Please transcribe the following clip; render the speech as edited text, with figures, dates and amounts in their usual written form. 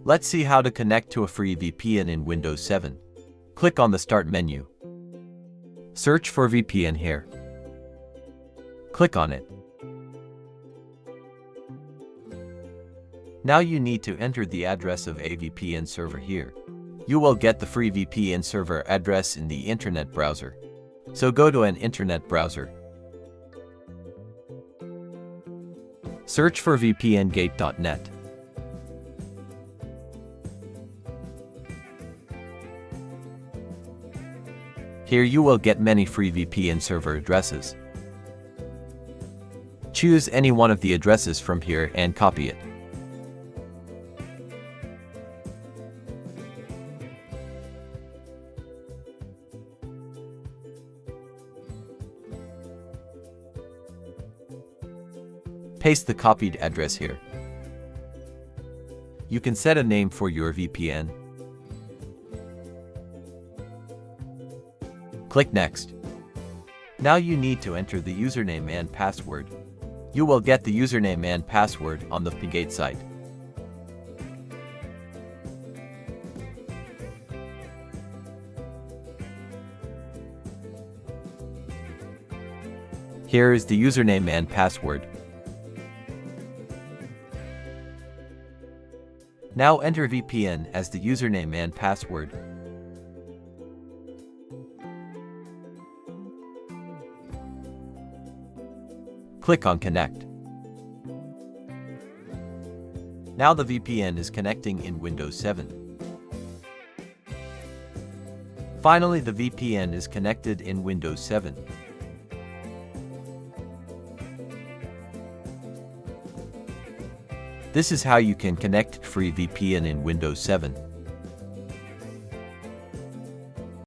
Let's see how to connect to a free VPN in Windows 7. Click on the Start menu. Search for VPN here. Click on it. Now you need to enter the address of a VPN server here. You will get the free VPN server address in the internet browser. So go to an internet browser. Search for vpngate.net. Here you will get many free VPN server addresses. Choose any one of the addresses from here and copy it. Paste the copied address here. You can set a name for your VPN. Click Next. Now you need to enter the username and password. You will get the username and password on the VPN site. Here is the username and password. Now enter VPN as the username and password. Click on Connect. Now the VPN is connecting in Windows 7. Finally, the VPN is connected in Windows 7. This is how you can connect free VPN in Windows 7.